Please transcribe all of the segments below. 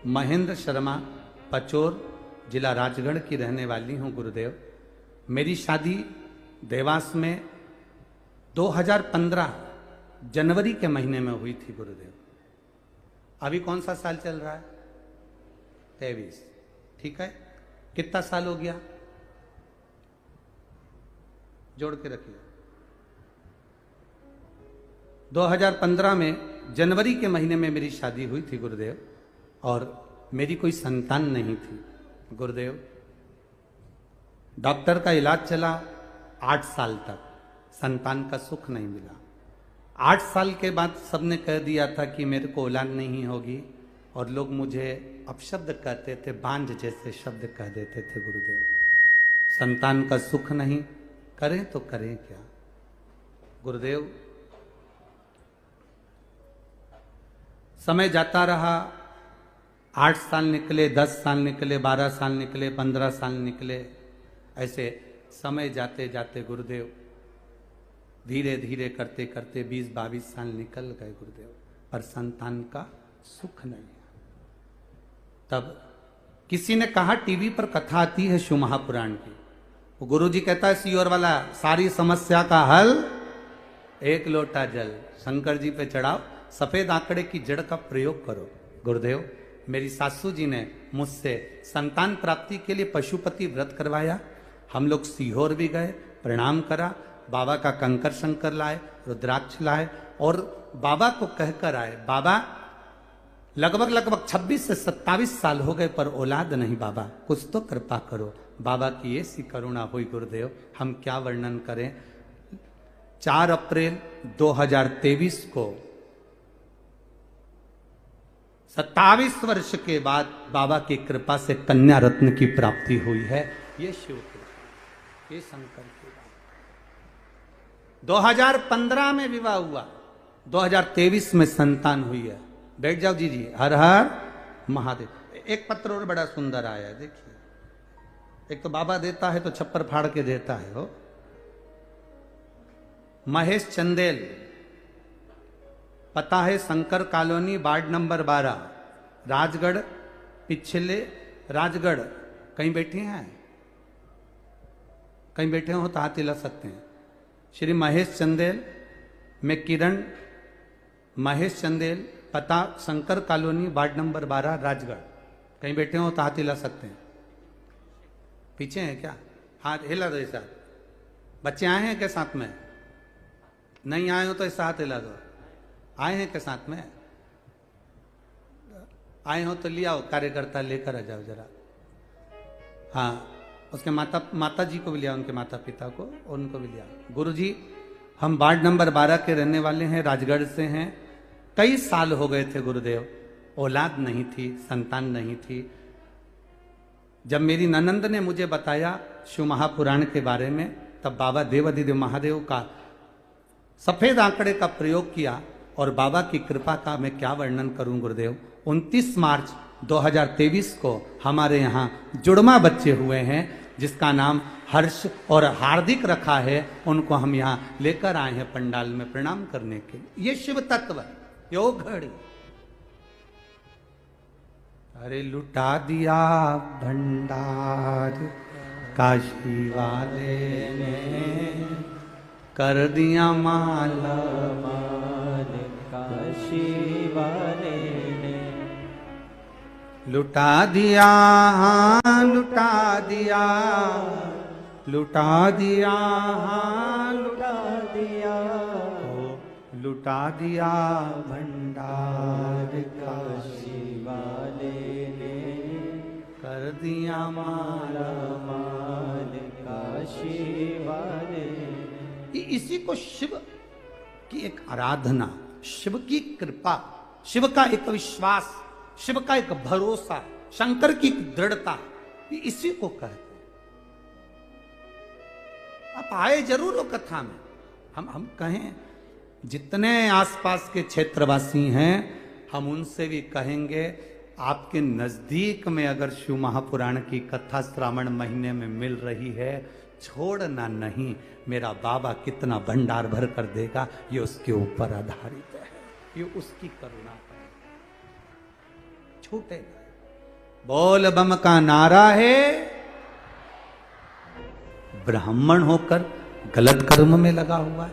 महेंद्र शर्मा, पचोर, जिला राजगढ़ की रहने वाली हूँ गुरुदेव। मेरी शादी देवास में 2015 जनवरी के महीने में हुई थी गुरुदेव। अभी कौन सा साल चल रहा है? 23। ठीक है, कितना साल हो गया? जोड़ के रखिए। 2015 में जनवरी के महीने में मेरी शादी हुई थी गुरुदेव, और मेरी कोई संतान नहीं थी गुरुदेव। डॉक्टर का इलाज चला 8 साल तक, संतान का सुख नहीं मिला। 8 साल के बाद सबने कह दिया था कि मेरे को औलाद नहीं होगी, और लोग मुझे अपशब्द कहते थे, बांझ जैसे शब्द कह देते थे गुरुदेव। संतान का सुख नहीं, करें तो करें क्या गुरुदेव। समय जाता रहा, 8 साल निकले, 10 साल निकले, 12 साल निकले, 15 साल निकले। ऐसे समय जाते जाते गुरुदेव धीरे धीरे करते करते 20-22 साल निकल गए गुरुदेव, पर संतान का सुख नहीं। तब किसी ने कहा, टीवी पर कथा आती है शिव महापुराण की, गुरु जी कहता है सियोर वाला, सारी समस्या का हल 1 लोटा जल शंकर जी पे चढ़ाओ, सफेद आंकड़े की जड़ का प्रयोग करो। गुरुदेव, मेरी सासू जी ने मुझसे संतान प्राप्ति के लिए पशुपति व्रत करवाया। हम लोग सीहोर भी गए, प्रणाम करा, बाबा का कंकर शंकर लाए, रुद्राक्ष लाए, और बाबा को कहकर आए, बाबा लगभग 26 से 27 साल हो गए पर औलाद नहीं, बाबा कुछ तो कृपा करो। बाबा की ऐसी करुणा हुई गुरुदेव, हम क्या वर्णन करें। 4 अप्रैल 2023 को 27 वर्ष के बाद बाबा की कृपा से कन्या रत्न की प्राप्ति हुई है। ये शिव कृपा, ये शंकर की बात। 2015 में विवाह हुआ, 2023 में संतान हुई है। बैठ जाओ जी जी, हर हर महादेव। एक पत्र और बड़ा सुंदर आया है, देखिए। एक तो बाबा देता है तो छप्पर फाड़ के देता है हो। महेश चंदेल, पता है Shankar colony, ward number 12, Rajgarh, पिछले राजगढ़। कहीं बैठे हैं? कहीं बैठे हो तो हाथ हिला सकते हैं। श्री महेश चंदेल, मैं किरण महेश चंदेल, पता Shankar colony, ward number 12, Rajgarh. कहीं बैठे हो तो हाथ हिला सकते हैं। पीछे हैं क्या? हाथ हिला दो ऐसा। बच्चे आए हैं क्या साथ में? नहीं आए हो तो ऐसा हाथ हिला दो। आए हैं के साथ में? आए हो तो लिया आओ, कार्यकर्ता लेकर आ जाओ जरा। हाँ, उसके माता जी को भी लिया, उनके माता पिता को, उनको भी लिया। गुरु जी, हम वार्ड नंबर 12 के रहने वाले हैं, राजगढ़ से हैं। कई साल हो गए थे गुरुदेव, औलाद नहीं थी, संतान नहीं थी। जब मेरी ननंद ने मुझे बताया शिव महापुराण के बारे में, तब बाबा देवाधिदेव महादेव का सफेद आंकड़े का प्रयोग किया, और बाबा की कृपा का मैं क्या वर्णन करूं गुरुदेव। 29 मार्च 2023 को हमारे यहाँ जुड़वा बच्चे हुए हैं, जिसका नाम हर्ष और हार्दिक रखा है। उनको हम यहाँ लेकर आए हैं पंडाल में प्रणाम करने के लिए। ये शिव तत्व यो घड़ी। अरे लुटा दिया भंडार काशी वाले ने, कर दिया माला माल काशी वाले ने। लुटा दिया, हाँ लुटा दिया, लुटा दिया, हाँ लुटा दिया, लुटा दिया भंडार काशी वाले ने, कर दिया माला माल काशी वाले। इसी को शिव की एक आराधना, शिव की कृपा, शिव का एक विश्वास, शिव का एक भरोसा, शंकर की एक दृढ़ता, इसी को कहते हैं। आप आए जरूर हो कथा में। हम कहें, जितने आसपास के क्षेत्रवासी हैं, हम उनसे भी कहेंगे, आपके नजदीक में अगर शिव महापुराण की कथा श्रावण महीने में मिल रही है, छोड़ना नहीं। मेरा बाबा कितना भंडार भर कर देगा, ये उसके ऊपर आधारित है, ये उसकी करुणा है, छूटेगा। बोल बम का नारा है, ब्राह्मण होकर गलत कर्म में लगा हुआ है,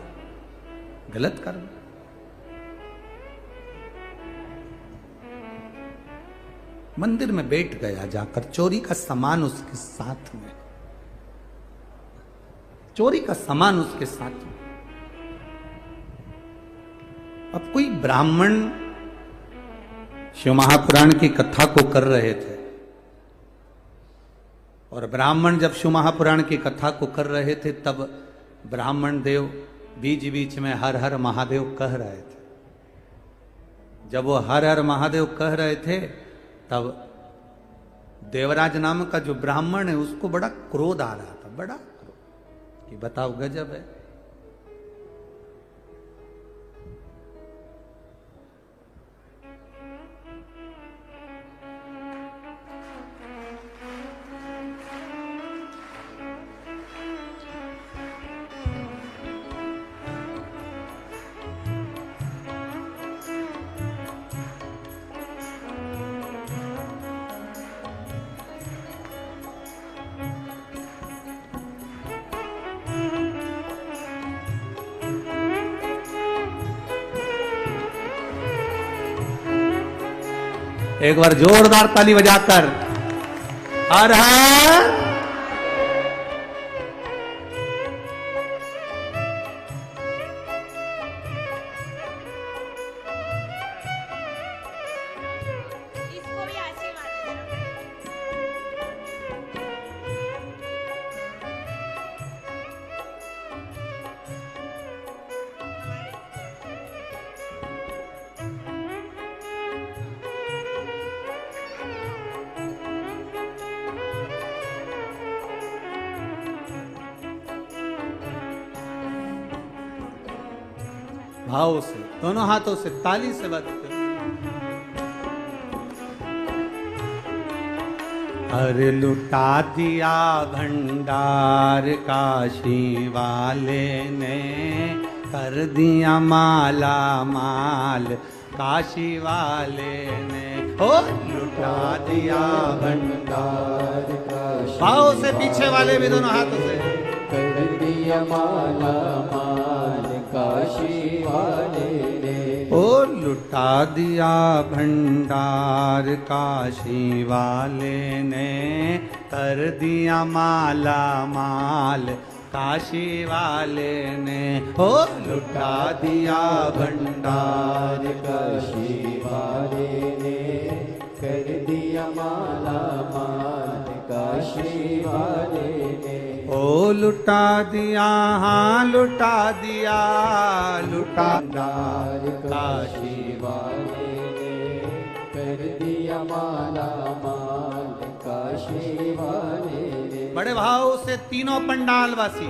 गलत कर्म। मंदिर में बैठ गया जाकर, चोरी का सामान उसके साथ में, चोरी का सामान उसके साथ में। अब कोई ब्राह्मण शिव महापुराण की कथा को कर रहे थे, और ब्राह्मण जब शिव महापुराण की कथा को कर रहे थे तब ब्राह्मण देव बीच बीच में हर हर महादेव कह रहे थे। जब वो हर हर महादेव कह रहे थे तब देवराज नाम का जो ब्राह्मण है उसको बड़ा क्रोध आ रहा था, बड़ा क्रोध, कि बताओ गजब है। एक बार जोरदार ताली बजाकर हर हर। इसको भी आशीर्वाद दो। भाव से, दोनों हाथों से ताली से बात करो। अरे लुटा दिया भंडार काशी वाले ने, कर दिया माला माल काशी वाले ने, ओ लुटा दिया भंडार काशी। भाव से पीछे वाले भी दोनों हाथों से, कर दिया माला माल काशी वाले ने, ओ लुटा दिया भंडार काशी वाले ने, कर दिया माला माल काशी वाले ने, ओ लुटा दिया भंडार काशी वाले ने, कर दिया माला माल काशी वाले ने, ओ लुटा दिया, हाँ लुटा दिया, लुटा भंडार काशी वाले ने, कर दिया माला माल काशी वाले ने। बड़े भाव से तीनों पंडाल वासी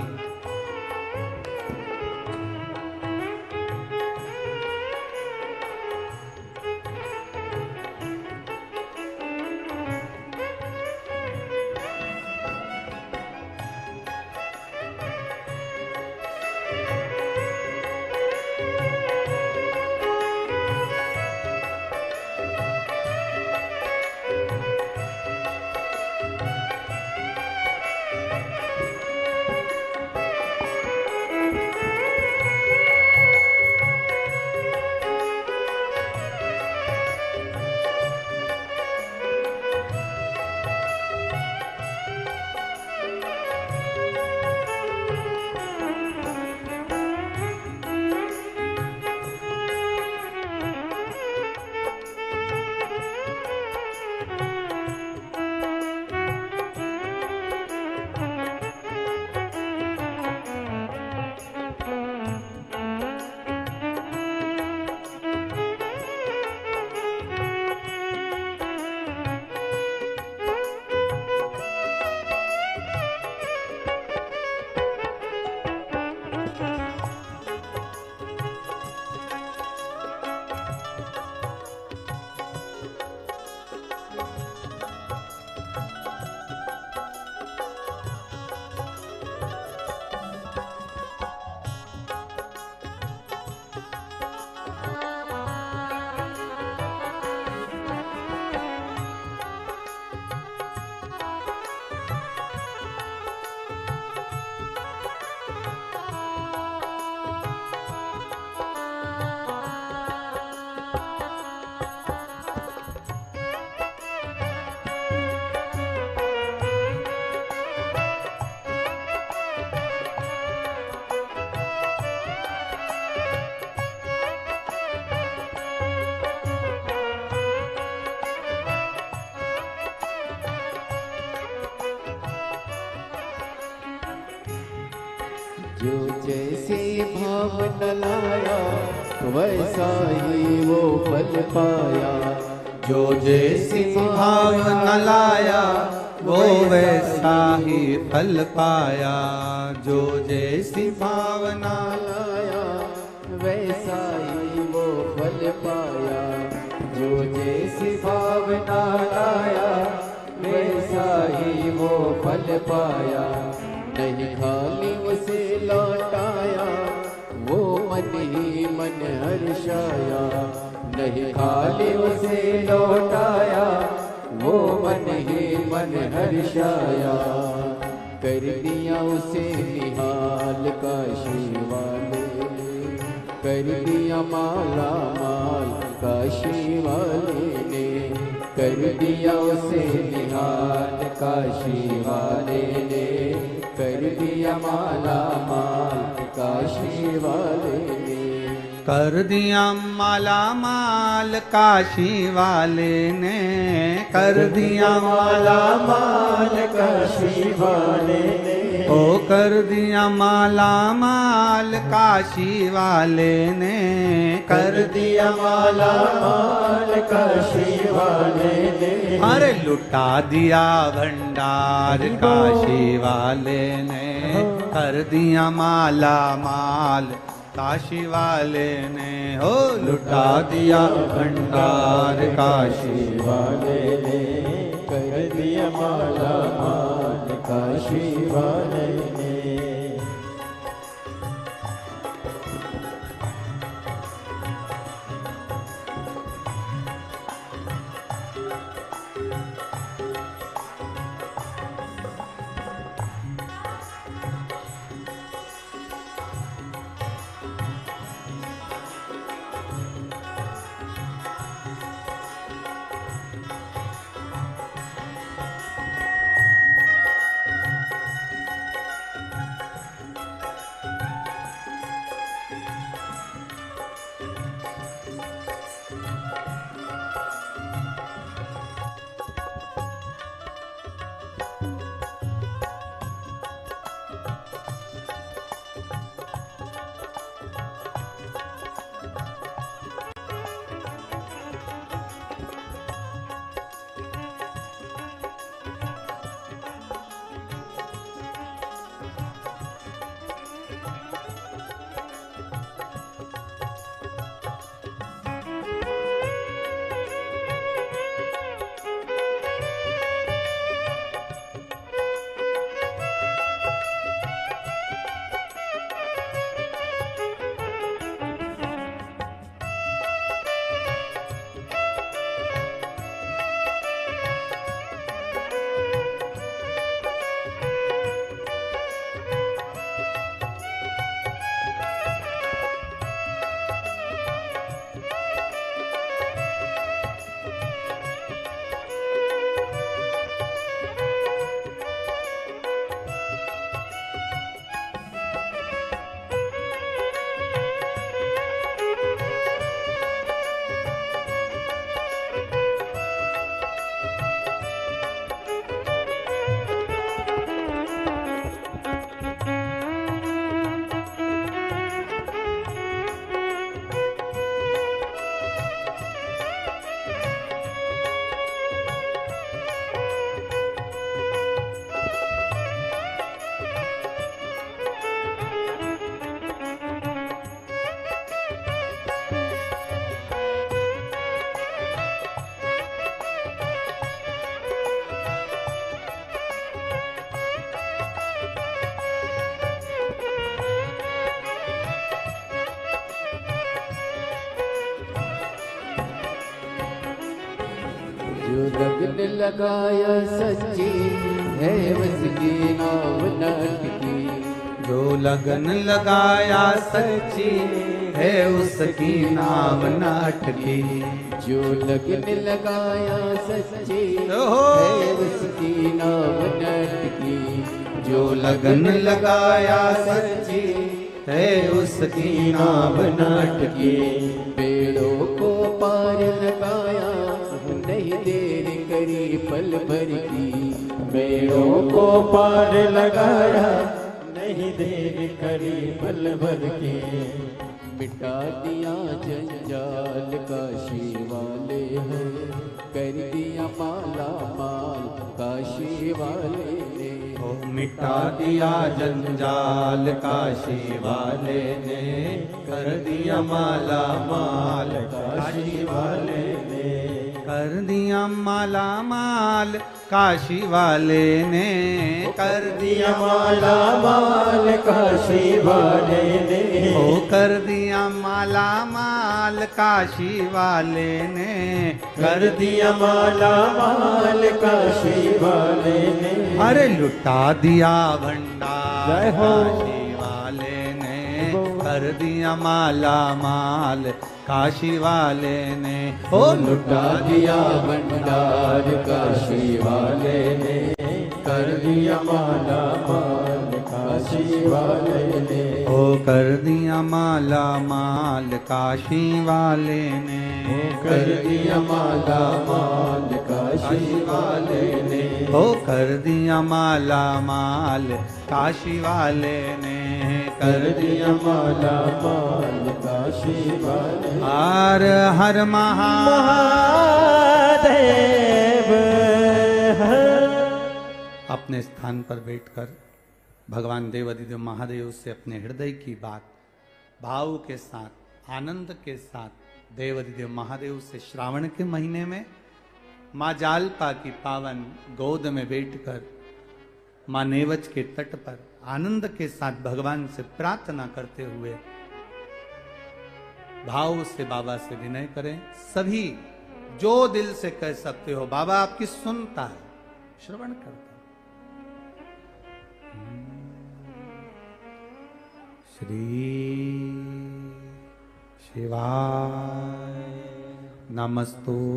जो जैसे भाव न लाया वैसा ही वो फल पाया। जो जैसी भाव न लाया वो वैसा ही फल पाया। जो जैसी भावना लाया वैसा ही वो फल पाया। जो जैसी भावना लाया वैसा ही वो फल पाया। नहीं खाली उसे लौटाया वो मन ही मन हर्षाया। नहीं खाली उसे लौटाया वो मन ही मन हर्षाया। कर दिया उसे निहाल काशी वाले। कर दिया माला माल काशी वाले ने। कर दिया उसे निहाल काशी वाले ने। कर दिया माला माल काशी वाले ने। कर दिया माला माल काशी वाले ने। कर दिया माला माल काशी वाले ने। ओ कर दिया माला माल काशी वाले ने। कर दिया माला माल काशी वाले ने। अरे लुटा दिया भंडार काशी वाले ने। कर दिया माला माल काशी वाले ने। हो लुटा दिया भंडार काशी वाले ने। कर दिया माला माल काशी वाले ने। जो लगन लगाया सच्ची है उसकी नाव न टिकी। जो लगन लगाया सच्ची है उसकी नाव न अटकी। जो लगन लगाया सच्ची है उसकी नाव न टिकी। जो लगन लगाया सच्ची है उसकी नाव न अटकी। पेड़ों को पार लगाया नहीं देर करी पल भर की। पेड़ों को पार लगाया नहीं देर करी पल भर के, मिटा दिया जंजाल काशी वाले हैं, कर दिया माला माल काशी वाले ने। ओ मिटा दिया जंजाल काशी वाले ने, कर दिया माला माल काशी वाले ने, कर दिया माला माल काशी वाले ने, कर दिया माला माल काशी वाले ने, ओ कर दिया माला माल काशी वाले ने, कर दिया माला माल काशी वाले ने। अरे लुटा दिया भंडार जय हो। काशी वाले ने, कर दिया माला माल काशी वाले ने, ओ लुटा दिया भंडार काशी वाले ने, कर दिया माला माल काशी वाले ने, ओ कर दिया माला माल काशी वाले ने, कर दिया माला माल काशी वाले ने, ओ कर दिया माला माल काशी वाले ने, कर दिया माला माल काशी वाले। हर महादेव। अपने स्थान पर बैठकर भगवान देवाधिदेव महादेव से अपने हृदय की बात भाव के साथ आनंद के साथ देवाधिदेव महादेव से श्रावण के महीने में माँ जालपा की पावन गोद में बैठकर माँ नेवज के तट पर आनंद के साथ भगवान से प्रार्थना करते हुए भाव से बाबा से विनय करें। सभी जो दिल से कह सकते हो बाबा आपकी सुनता है, श्रवण करता है। श्री शिवाय नमस्तुभ्यं,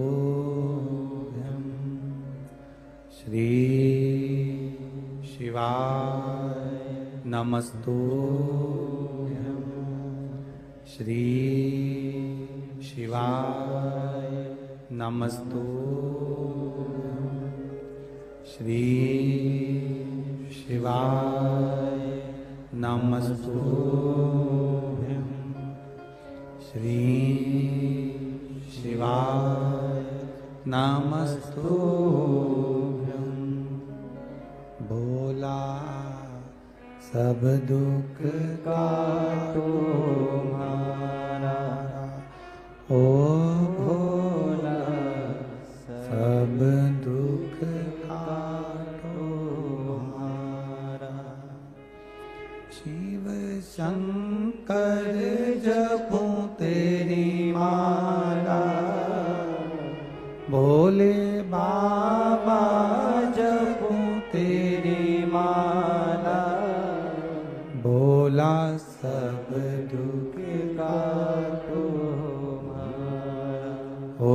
श्री शिवाय नमस्तुभ्यं, श्री शिवाय नमस्तुभ्यं, श्री शिवाय नमस्तुभ्यं, श्री शिवाय नमस्तुभ्यं। भोला सब दुख काटो हमारा, ओ भोला सब दुख काटो हमारा। शिव शंकर जपूं तेरी माला, भोले बाबा जपूं तेरी माला, भोला सब दुख काटो हमारा, ओ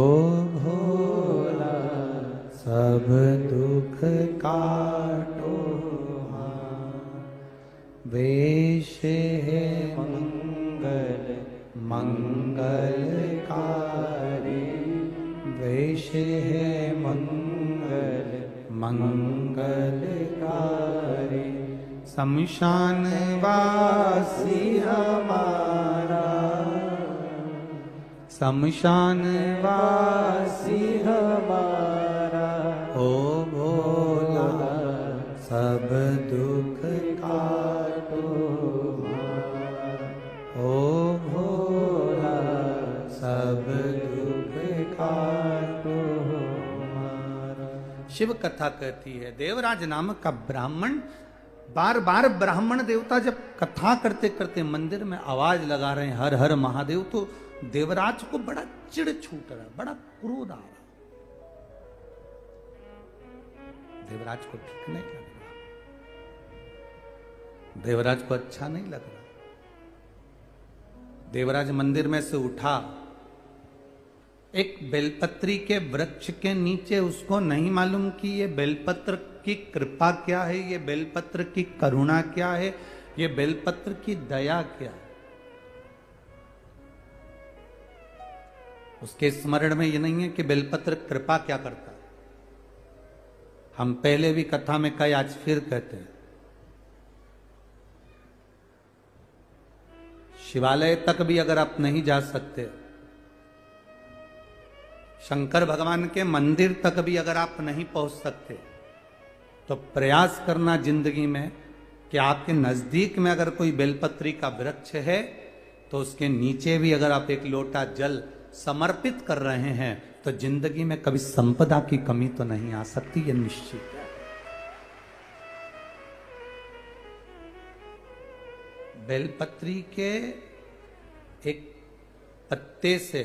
भोला सब दुख काटो हमारा। वेश है मंगल मंगलकारी, वेश है मंगल मंगलकारी, शमशान वासी हमारा, शमशान वासी हमारा, ओ भोला सब दुख काटो हमारा, ओ भोला सब दुख काटो हमारा। शिव कथा कहती है देवराज नामक का ब्राह्मण बार बार ब्राह्मण देवता जब कथा करते करते मंदिर में आवाज लगा रहे हैं हर हर महादेव, तो देवराज को बड़ा चिढ़ छूट रहा, बड़ा क्रोध आ रहा। देवराज को ठीक नहीं लग रहा, देवराज को अच्छा नहीं लग रहा। देवराज मंदिर में से उठा, एक बेलपत्री के वृक्ष के नीचे उसको नहीं मालूम कि ये बेलपत्र की कृपा क्या है, ये बेलपत्र की करुणा क्या है, ये बेलपत्र की दया क्या है। उसके स्मरण में ये नहीं है कि बेलपत्र कृपा क्या करता है। हम पहले भी कथा में कहे, आज फिर कहते हैं, शिवालय तक भी अगर आप नहीं जा सकते, शंकर भगवान के मंदिर तक भी अगर आप नहीं पहुंच सकते, तो प्रयास करना जिंदगी में कि आपके नजदीक में अगर कोई बेलपत्री का वृक्ष है तो उसके नीचे भी अगर आप एक लोटा जल समर्पित कर रहे हैं तो जिंदगी में कभी संपदा की कमी तो नहीं आ सकती, ये निश्चित है। बेलपत्री के एक पत्ते से,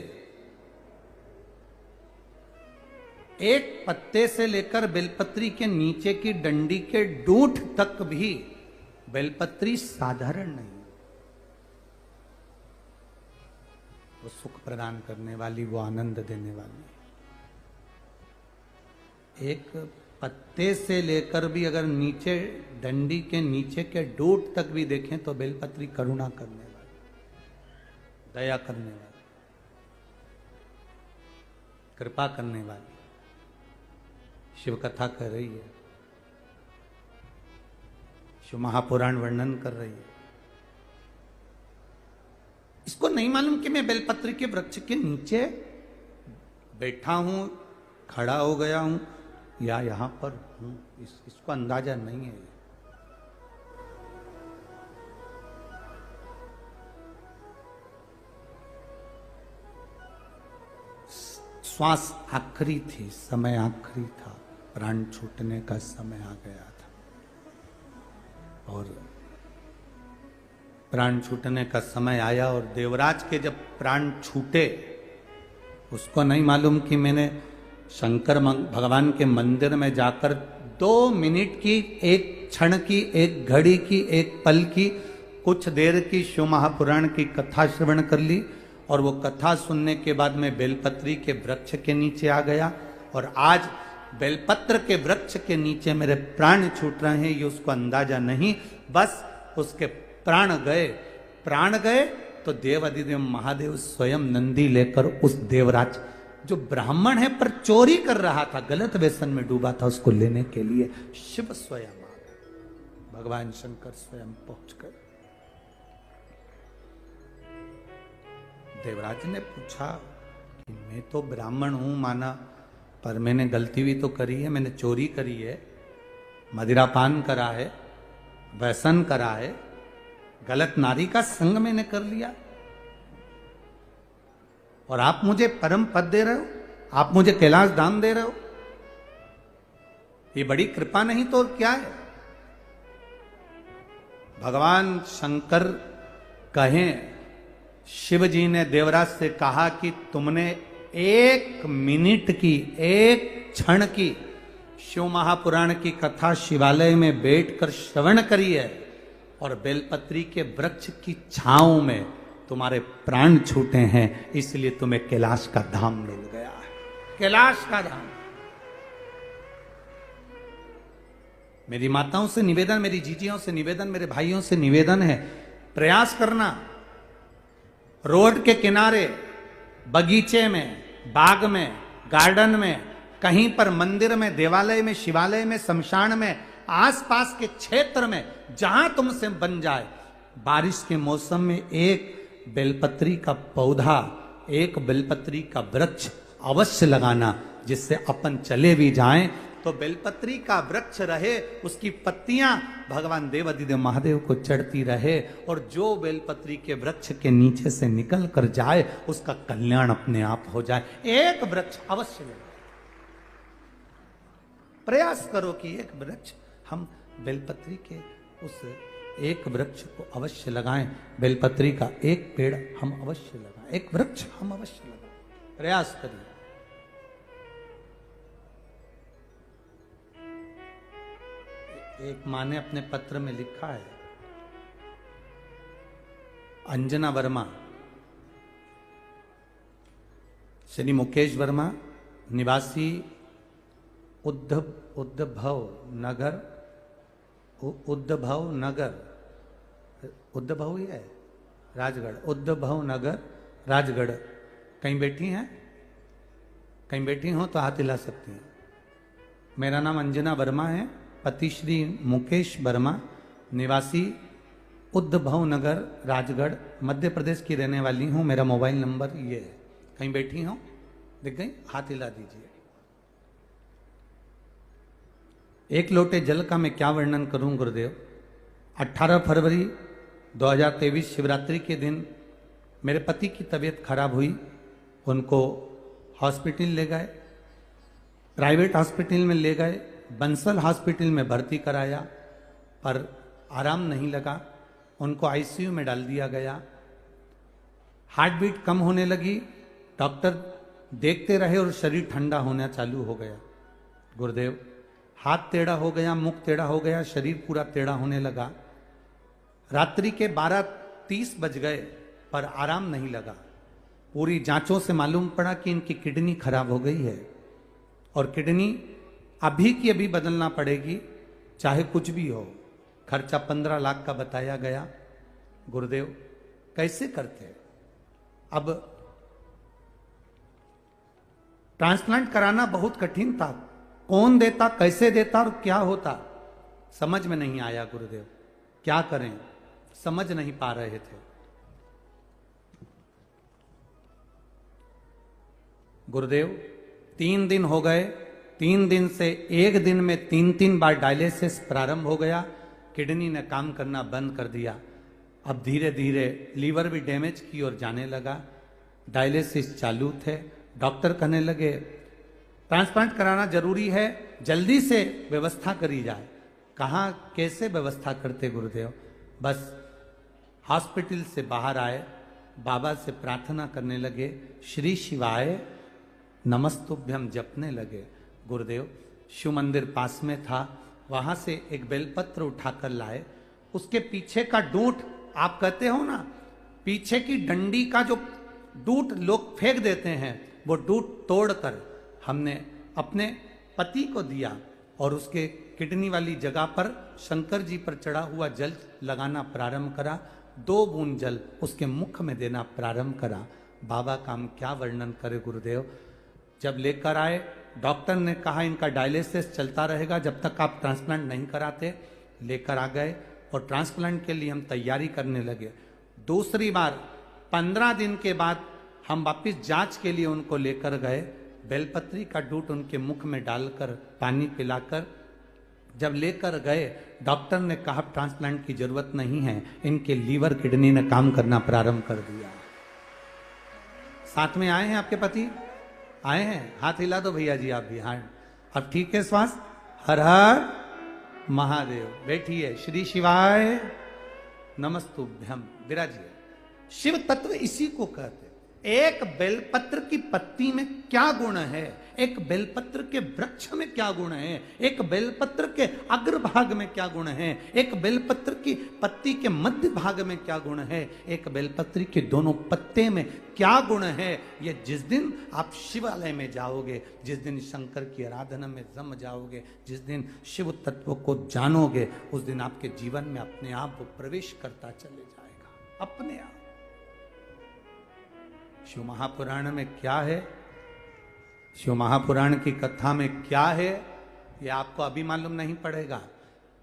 एक पत्ते से लेकर बेलपत्री के नीचे की डंडी के डूंठ तक भी बेलपत्री साधारण नहीं, वो सुख प्रदान करने वाली, वो आनंद देने वाली। एक पत्ते से लेकर भी अगर नीचे डंडी के नीचे के डूंठ तक भी देखें तो बेलपत्री करुणा करने वाली, दया करने वाली, कृपा करने वाली शिव कथा कर रही है, शिव महापुराण वर्णन कर रही है। इसको नहीं मालूम कि मैं बेलपत्री के वृक्ष के नीचे बैठा हूं, खड़ा हो गया हूं या यहां पर हूं, इसको अंदाजा नहीं है। श्वास आखिरी थी, समय आखिरी था, प्राण छूटने का समय आ गया था और प्राण छूटने का समय आया और देवराज के जब प्राण छूटे, उसको नहीं मालूम कि मैंने शंकर भगवान के मंदिर में जाकर 2 मिनट की, एक क्षण की, एक घड़ी की, एक पल की, कुछ देर की शिव महापुराण की कथा श्रवण कर ली और वो कथा सुनने के बाद मैं बेलपत्री के वृक्ष के नीचे आ गया और आज बेलपत्र के वृक्ष के नीचे मेरे प्राण छूट रहे हैं, ये उसको अंदाजा नहीं। बस उसके प्राण गए तो देव अधिदेव महादेव स्वयं नंदी लेकर उस देवराज जो ब्राह्मण है पर चोरी कर रहा था, गलत व्यसन में डूबा था, उसको लेने के लिए शिव स्वयं आ गए, भगवान शंकर स्वयं पहुंचकर। देवराज ने पूछा कि मैं तो ब्राह्मण हूं माना, पर मैंने गलती भी तो करी है, मैंने चोरी करी है, मदिरापान करा है, व्यसन करा है, गलत नारी का संग मैंने कर लिया और आप मुझे परम पद दे रहे हो, आप मुझे कैलाश धाम दे रहे हो, ये बड़ी कृपा नहीं तो क्या है। भगवान शंकर कहें, शिव जी ने देवराज से कहा कि तुमने 1 मिनट की, 1 क्षण की शिव महापुराण की कथा शिवालय में बैठकर श्रवण करी है और बेलपत्री के वृक्ष की छांव में तुम्हारे प्राण छूटे हैं, इसलिए तुम्हें कैलाश का धाम मिल गया है, कैलाश का धाम। मेरी माताओं से निवेदन, मेरी जीजियों से निवेदन, मेरे भाइयों से निवेदन है, प्रयास करना, रोड के किनारे, बगीचे में, बाग में, गार्डन में, कहीं पर मंदिर में, देवालय में, शिवालय में, शमशान में, आसपास के क्षेत्र में जहां तुमसे बन जाए, बारिश के मौसम में एक बेलपत्री का पौधा, एक बेलपत्री का वृक्ष अवश्य लगाना, जिससे अपन चले भी जाएं तो बेलपत्री का वृक्ष रहे, उसकी पत्तियां भगवान देव अधिदेव महादेव को चढ़ती रहे और जो बेलपत्री के वृक्ष के नीचे से निकल कर जाए उसका कल्याण अपने आप हो जाए। एक वृक्ष अवश्य लगाए, प्रयास करो कि एक वृक्ष हम बेलपत्री के उस एक वृक्ष को अवश्य लगाएं, बेलपत्री का एक पेड़ हम अवश्य लगाएं, एक वृक्ष हम अवश्य लगाएं, प्रयास करिए। एक माँ ने अपने पत्र में लिखा है, अंजना वर्मा, श्री मुकेश वर्मा, निवासी उद्धव नगर, उद्धव ही है, राजगढ़, उद्धव नगर, राजगढ़। कहीं बैठी हैं? कहीं बैठी हो तो हाथ हिला सकती हैं। मेरा नाम अंजना वर्मा है, पति श्री मुकेश वर्मा, निवासी उद्धव नगर, राजगढ़, मध्य प्रदेश की रहने वाली हूं। मेरा मोबाइल नंबर ये है। कहीं बैठी हो? दिख गई? हाथ हिला दीजिए। एक लोटे जल का मैं क्या वर्णन करूं गुरुदेव। 18 फरवरी 2023 शिवरात्रि के दिन मेरे पति की तबीयत खराब हुई। उनको हॉस्पिटल ले गए, प्राइवेट हॉस्पिटल में ले गए, बंसल हॉस्पिटल में भर्ती कराया, पर आराम नहीं लगा। उनको आईसीयू में डाल दिया गया। हार्ट बीट कम होने लगी। डॉक्टर देखते रहे और शरीर ठंडा होना चालू हो गया। गुरुदेव, हाथ टेढ़ा हो गया, मुख टेढ़ा हो गया, शरीर पूरा टेढ़ा होने लगा। रात्रि के 12:30 बज गए पर आराम नहीं लगा। पूरी जांचों से मालूम पड़ा कि इनकी किडनी खराब हो गई है और किडनी अभी की अभी बदलना पड़ेगी, चाहे कुछ भी हो। खर्चा 15 लाख का बताया गया। गुरुदेव, कैसे करते? अब ट्रांसप्लांट कराना बहुत कठिन था। कौन देता, कैसे देता और क्या होता, समझ में नहीं आया। गुरुदेव, क्या करें, समझ नहीं पा रहे थे। गुरुदेव, 3 दिन हो गए। 3 दिन से एक दिन में 3 बार डायलिसिस प्रारंभ हो गया। किडनी ने काम करना बंद कर दिया। अब धीरे धीरे लीवर भी डैमेज की ओर जाने लगा। डायलिसिस चालू थे। डॉक्टर कहने लगे ट्रांसप्लांट कराना जरूरी है, जल्दी से व्यवस्था करी जाए। कहाँ कैसे व्यवस्था करते गुरुदेव? बस हॉस्पिटल से बाहर आए, बाबा से प्रार्थना करने लगे, श्री शिवाय नमस्तुभ्यम जपने लगे। गुरुदेव, शिव मंदिर पास में था, वहां से एक बेलपत्र उठाकर लाए। उसके पीछे का डूंट, आप कहते हो ना, पीछे की डंडी का जो डूंट लोग फेंक देते हैं, वो डूंट तोड़कर हमने अपने पति को दिया और उसके किडनी वाली जगह पर शंकर जी पर चढ़ा हुआ जल लगाना प्रारंभ करा। 2 बूंद जल उसके मुख में देना प्रारंभ करा। बाबा का हम क्या वर्णन करें गुरुदेव। जब लेकर आए, डॉक्टर ने कहा इनका डायलिसिस चलता रहेगा जब तक आप ट्रांसप्लांट नहीं कराते। लेकर आ गए और ट्रांसप्लांट के लिए हम तैयारी करने लगे। दूसरी बार 15 दिन के बाद हम वापिस जांच के लिए उनको लेकर गए। बेलपत्री का डूट उनके मुख में डालकर पानी पिलाकर जब लेकर गए, डॉक्टर ने कहा ट्रांसप्लांट की जरूरत नहीं है, इनके लीवर किडनी ने काम करना प्रारंभ कर दिया। साथ में आए हैं आपके पति? आए हैं? हाथ हिला दो भैया जी आप भी। हाँ, अब ठीक है श्वास? हर हर महादेव। बैठिए। श्री शिवाय नमस्तुभ्यम। विराजिए। शिव तत्व इसी को कहते। एक बेलपत्र की पत्ती में क्या गुण है, एक बेलपत्र के वृक्ष में क्या गुण है, एक बेलपत्र के अग्रभाग में क्या गुण है, एक बेलपत्र की पत्ती के मध्य भाग में क्या गुण है, एक बेलपत्र के दोनों पत्ते में क्या गुण है। ये जिस दिन आप शिवालय में जाओगे, जिस दिन शंकर की आराधना में जम जाओगे, जिस दिन शिव तत्व को जानोगे, उस दिन आपके जीवन में अपने आप वो प्रवेश करता चले जाएगा, अपने आप। शिव महापुराण में क्या है, शिव महापुराण की कथा में क्या है, ये आपको अभी मालूम नहीं पड़ेगा।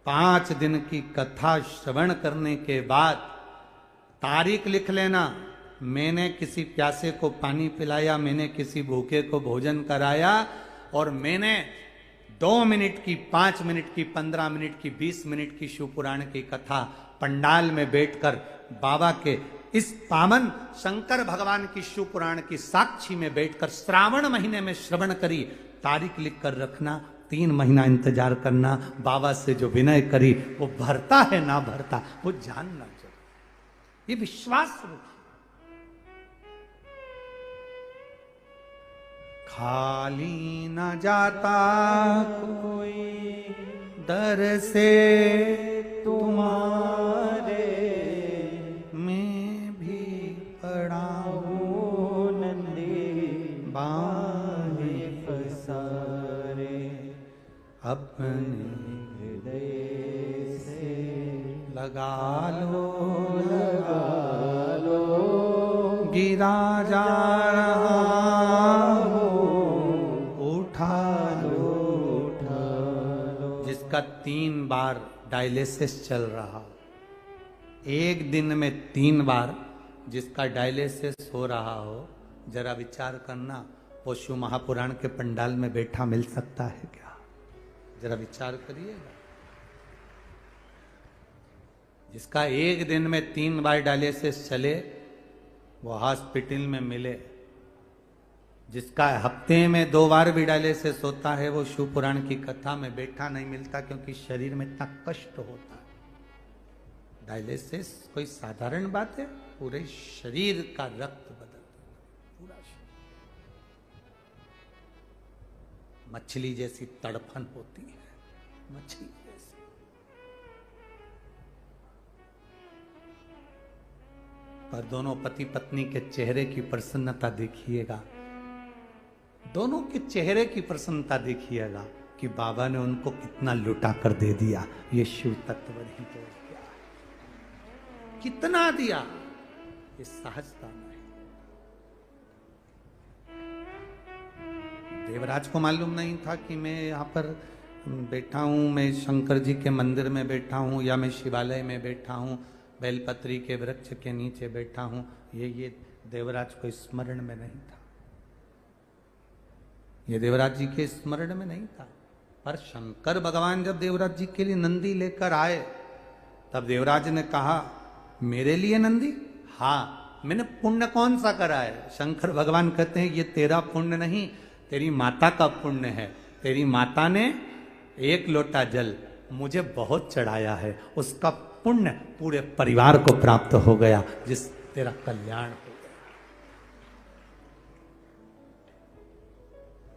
5 दिन की कथा श्रवण करने के बाद तारीख लिख लेना। मैंने किसी प्यासे को पानी पिलाया, मैंने किसी भूखे को भोजन कराया, और मैंने 2 मिनट की, 5 मिनट की, 15 मिनट की, 20 मिनट की शिव पुराण की कथा पंडाल में बैठकर बाबा के इस पावन शंकर भगवान की शिव पुराण की साक्षी में बैठकर श्रावण महीने में श्रवण करी। तारीख लिख कर रखना, 3 महीना इंतजार करना। बाबा से जो विनय करी वो भरता है ना भरता, वो जानना चाहिए। ये विश्वास रखिए। खाली न जाता कोई दर से तुम्हारे, मैं भी पड़ा हूँ नंदी बाहे पसारे, अपने हृदय से लगा लो गिरा जा रहा हो, उठा लो। जिसका 3 बार डायलिसिस चल रहा, एक दिन में 3 बार जिसका डायलिसिस हो रहा हो, जरा विचार करना वो शिव महापुराण के पंडाल में बैठा मिल सकता है क्या? जरा विचार करिएगा। जिसका एक दिन में 3 बार डायलिसिस चले वो हॉस्पिटल में मिले, जिसका हफ्ते में 2 बार भी डायलिसिस होता है वो शिव पुराण की कथा में बैठा नहीं मिलता, क्योंकि शरीर में इतना कष्ट होता है। डायलिसिस कोई साधारण बात है? पूरे शरीर का रक्त बदल पूरा शरीर। मछली जैसी तड़फन होती है, मछली जैसी। पर दोनों पति पत्नी के चेहरे की प्रसन्नता देखिएगा, दोनों के चेहरे की प्रसन्नता देखिएगा कि बाबा ने उनको कितना लुटा कर दे दिया। ये शिव तत्व नहीं तो क्या है, कितना दिया, ये सहजता नहीं। देवराज को मालूम नहीं था कि मैं यहाँ पर बैठा हूँ, मैं शंकर जी के मंदिर में बैठा हूँ या मैं शिवालय में बैठा हूँ, बेलपत्री के वृक्ष के नीचे बैठा हूँ। ये देवराज को स्मरण में नहीं था, ये देवराज जी के स्मरण में नहीं था। पर शंकर भगवान जब देवराज जी के लिए नंदी लेकर आए, तब देवराज ने कहा मेरे लिए नंदी? हाँ, मैंने पुण्य कौन सा करा है? शंकर भगवान कहते हैं ये तेरा पुण्य नहीं, तेरी माता का पुण्य है। तेरी माता ने 1 लोटा जल मुझे बहुत चढ़ाया है, उसका पुण्य पूरे परिवार को प्राप्त हो गया, जिस तेरा कल्याण हो गया।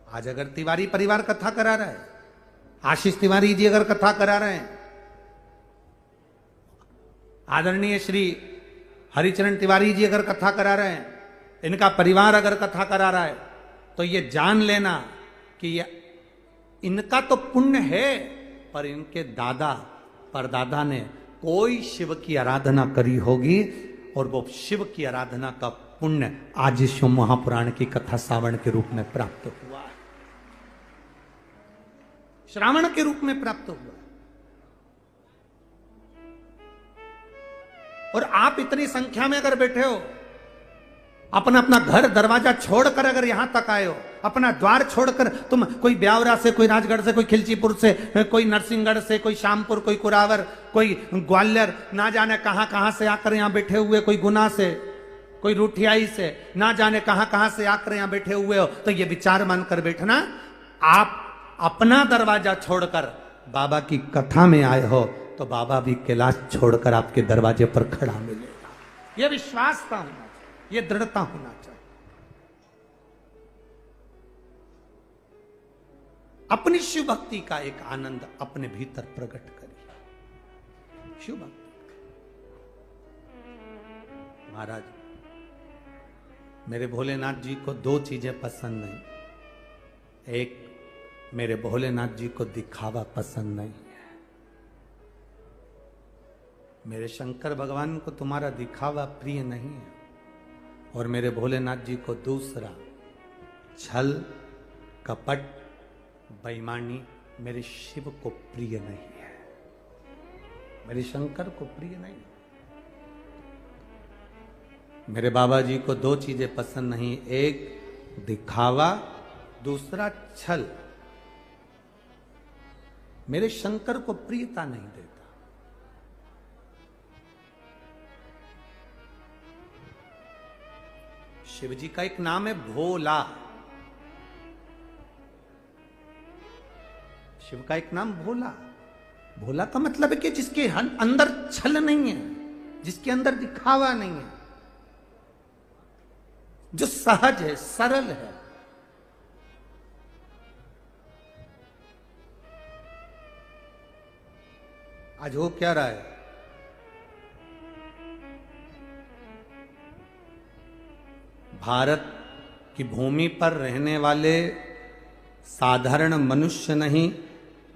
आज अगर तिवारी परिवार कथा करा रहा है, आशीष तिवारी जी अगर कथा करा रहे हैं, आदरणीय श्री हरिचरण तिवारी जी अगर कथा करा रहे हैं, इनका परिवार अगर कथा करा रहा है, तो ये जान लेना कि ये इनका तो पुण्य है, पर इनके दादा परदादा ने कोई शिव की आराधना करी होगी और वो शिव की आराधना का पुण्य आज शिव महापुराण की कथा श्रावण के रूप में प्राप्त हुआ है, श्रावण के रूप में प्राप्त हुआ। और आप इतनी संख्या में अगर बैठे हो, अपना अपना घर दरवाजा छोड़कर अगर यहां तक आए हो, अपना द्वार छोड़कर तुम कोई ब्यावरा से, कोई राजगढ़ से, कोई खिलचीपुर से, कोई नरसिंहगढ़ से, कोई श्यामपुर, कोई कुरावर, कोई ग्वालियर, ना जाने कहां कहां से आकर यहां बैठे हुए, कोई गुना से, कोई रूठियाई से, ना जाने कहां कहां से आकर यहां बैठे हुए हो, तो ये विचार मानकर बैठना, आप अपना दरवाजा छोड़कर बाबा की कथा में आए हो तो बाबा भी कैलाश छोड़कर आपके दरवाजे पर खड़ा मिलेगा। यह विश्वास का होना चाहिए, यह दृढ़ता होना चाहिए। अपनी शिव भक्ति का एक आनंद अपने भीतर प्रकट करिए। शिव भक्ति महाराज, मेरे भोलेनाथ जी को 2 चीजें पसंद नहीं। एक, मेरे भोलेनाथ जी को दिखावा पसंद नहीं है। मेरे शंकर भगवान को तुम्हारा दिखावा प्रिय नहीं है, और मेरे भोलेनाथ जी को दूसरा, छल कपट बेईमानी मेरे शिव को प्रिय नहीं है, मेरे शंकर को प्रिय नहीं। मेरे बाबा जी को 2 चीजें पसंद नहीं, एक दिखावा, दूसरा छल। मेरे शंकर को प्रियता नहीं देता। शिव जी का एक नाम है भोला, शिव का एक नाम भोला। भोला का मतलब है कि जिसके अंदर छल नहीं है, जिसके अंदर दिखावा नहीं है, जो सहज है, सरल है। आज हो क्या रहा है? भारत की भूमि पर रहने वाले साधारण मनुष्य नहीं,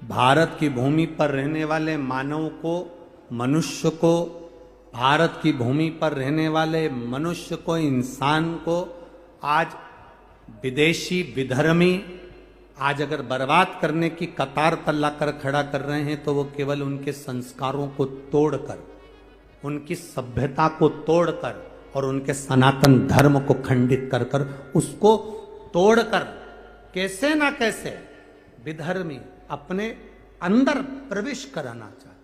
भारत की भूमि पर रहने वाले मानव को, मनुष्य को, भारत की भूमि पर रहने वाले मनुष्य को, इंसान को आज विदेशी विधर्मी आज अगर बर्बाद करने की कतार पर लाकर खड़ा कर रहे हैं, तो वो केवल उनके संस्कारों को तोड़कर, उनकी सभ्यता को तोड़कर और उनके सनातन धर्म को खंडित कर कर उसको तोड़कर कैसे ना कैसे विधर्मी अपने अंदर प्रवेश कराना चाहते।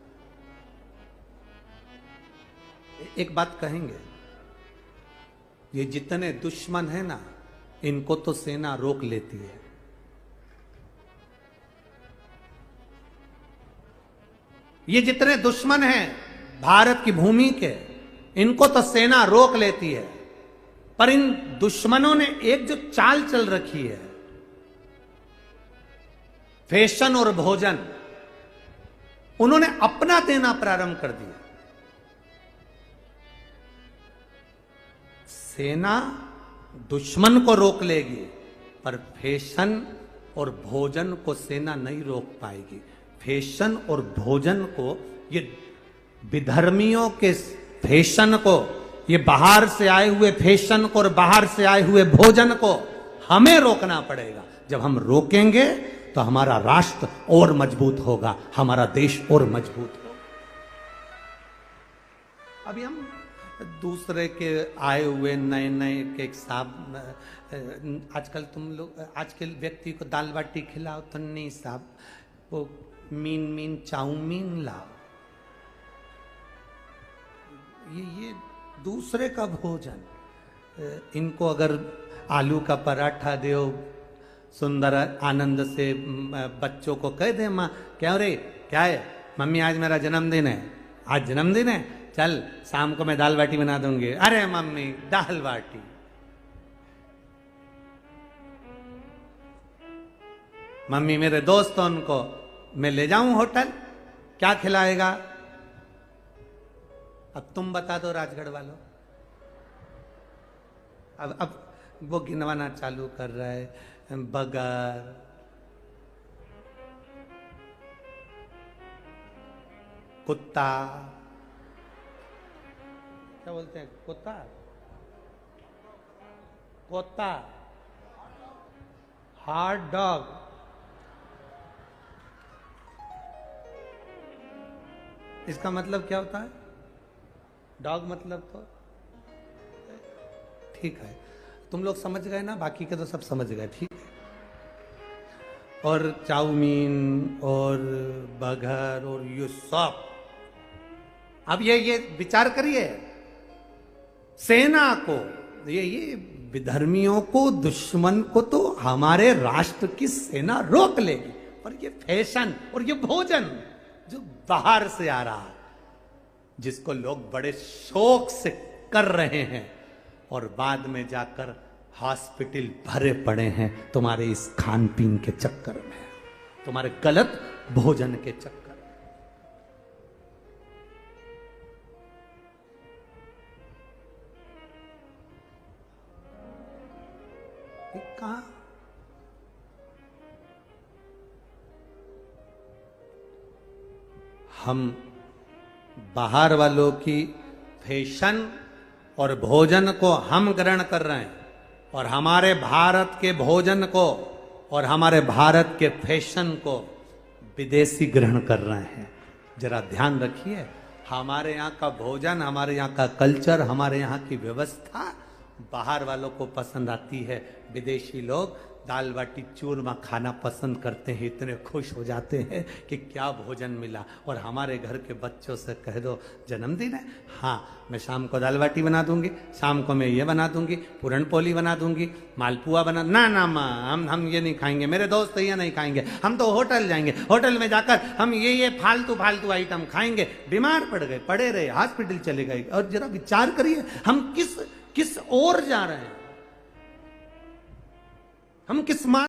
एक बात कहेंगे, ये जितने दुश्मन है ना, इनको तो सेना रोक लेती है। ये जितने दुश्मन हैं भारत की भूमि के, इनको तो सेना रोक लेती है। पर इन दुश्मनों ने एक जो चाल चल रखी है, फैशन और भोजन, उन्होंने अपना देना प्रारंभ कर दिया। सेना दुश्मन को रोक लेगी, पर फैशन और भोजन को सेना नहीं रोक पाएगी। फैशन और भोजन को, ये विधर्मियों के फैशन को, ये बाहर से आए हुए फैशन को और बाहर से आए हुए भोजन को हमें रोकना पड़ेगा। जब हम रोकेंगे तो हमारा राष्ट्र और मजबूत होगा, हमारा देश और मजबूत होगा। अभी हम दूसरे के आए हुए नए नए केक साहब, आजकल तुम लोग, आज के व्यक्ति को दाल बाटी खिलाओ तो नहीं साहब, वो मीन चाउमीन लाओ। ये दूसरे का भोजन। इनको अगर आलू का पराठा दो, सुंदर आनंद से बच्चों को कह दे, माँ क्या रे, क्या है मम्मी, आज मेरा जन्मदिन है, आज जन्मदिन है, चल शाम को मैं दाल बाटी बना दूंगी। अरे मम्मी दाल बाटी। मम्मी मेरे दोस्त हैं, उनको मैं ले जाऊं होटल, क्या खिलाएगा? अब तुम बता दो राजगढ़ वालों। अब वो गिनवाना चालू कर रहा है, बगर, कुत्ता, क्या बोलते हैं, कुत्ता, कोता, हॉट डॉग, इसका मतलब क्या होता है? डॉग मतलब तो ठीक है, तुम लोग समझ गए ना, बाकी के तो सब समझ गए, ठीक है। और चाउमीन और बर्गर और ये सब, अब ये विचार करिए, सेना को, ये विधर्मियों को, दुश्मन को तो हमारे राष्ट्र की सेना रोक लेगी, और ये फैशन और ये भोजन जो बाहर से आ रहा है, जिसको लोग बड़े शौक से कर रहे हैं, और बाद में जाकर हॉस्पिटल भरे पड़े हैं तुम्हारे इस खान पीन के चक्कर में, तुम्हारे गलत भोजन के चक्कर। कहां हम बाहर वालों की फैशन और भोजन को हम ग्रहण कर रहे हैं, और हमारे भारत के भोजन को और हमारे भारत के फैशन को विदेशी ग्रहण कर रहे हैं। जरा ध्यान रखिए, हमारे यहाँ का भोजन, हमारे यहाँ का कल्चर, हमारे यहाँ की व्यवस्था बाहर वालों को पसंद आती है। विदेशी लोग दाल बाटी चूरमा खाना पसंद करते हैं, इतने खुश हो जाते हैं कि क्या भोजन मिला। और हमारे घर के बच्चों से कह दो जन्मदिन है, हाँ मैं शाम को दाल बाटी बना दूंगी, शाम को मैं ये बना दूंगी, पूरन पोली बना दूंगी, मालपुआ बना, ना माँ हम ये नहीं खाएंगे, मेरे दोस्त ये नहीं खाएंगे, हम तो होटल जाएंगे, होटल में जाकर हम ये फालतू आइटम खाएंगे। बीमार पड़ गए, पड़े रहे, हॉस्पिटल चले गए। और जरा विचार करिए, हम किस ओर जा रहे हैं, हम किस